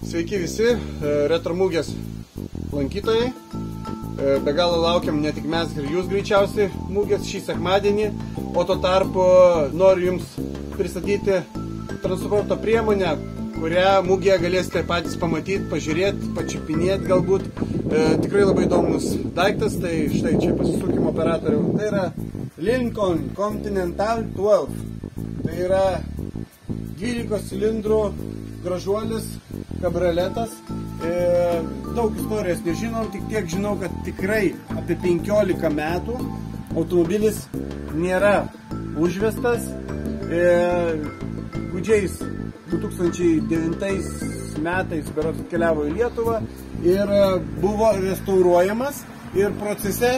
Sveiki visi retromūgės lankytojai. Be galo laukiam ne tik mes ir jūs greičiausiai mūgės šį sekmadienį, o tuo tarpu noriu jums pristatyti transporto priemonę, kurią mūgėje galėsite patys pamatyti, pažiūrėti, pačiupinėti galbūt. Tikrai labai įdomus daiktas, tai štai čia pasisukim operatorių. Tai yra Lincoln Continental 12. Tai yra 12 cilindrų gražuolis, kabrioletas. Daug istorijos nežinom, tik tiek žinau, kad tikrai apie 15 metų automobilis nėra užvestas. Gudžiais 2009 metais berods atkeliavo į Lietuvą ir buvo restauruojamas ir procese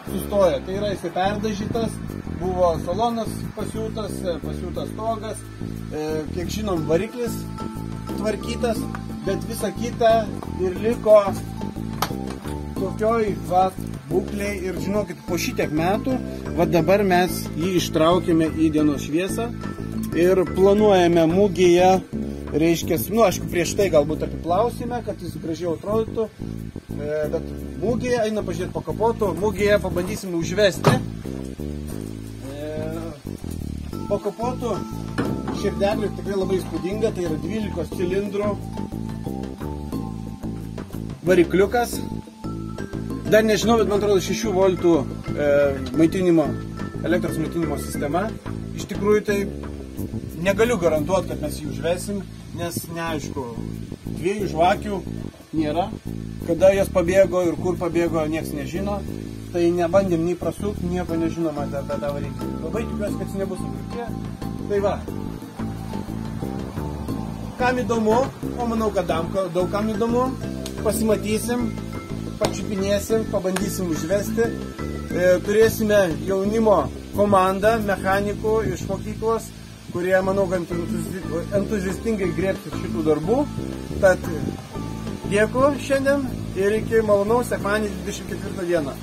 sustoja. Tai yra jisai perdažytas, buvo salonas pasiūtas stogas, kiek žinom variklis tvarkytas, bet visa kita ir liko tokioj būklėj. Ir žinokit, po šitiek metų, dabar mes jį ištraukėme į dienos šviesą ir planuojame mūgėje, reiškia, aišku, prieš tai galbūt apiplausime, kad jis gražiau atrodytų, bet mūgėje, eina pažiūrėti po kapotu, mūgėje pabandysim užvesti. Po kapotu širdelė tikrai labai įspūdinga, tai yra 12 cilindrų varikliukas. Dar nežinau, bet man atrodo 6 voltų elektros maitinimo sistema. Iš tikrųjų tai negaliu garantuoti, kad mes jį užvesim, nes neaišku, 2 žvakių nėra. Kada jos pabėgo ir kur pabėgo, nieks nežino. Tai nebandėm nei prasukti, nieko nežinoma apie tą variklį. Labai tikiuosi, kad jis nebus sugrūkė. Tai va. Kam įdomu, o manau, kad daug kam įdomu, pasimatysim, pačiupinėsim, pabandysim užvesti. Turėsime jaunimo komandą, mechanikų iš mokyklos, kurie, manau, gan entuziastingai griebsis šitų darbų. Tad dėkui šiandien ir iki malonaus sekmadienį 24 dieną.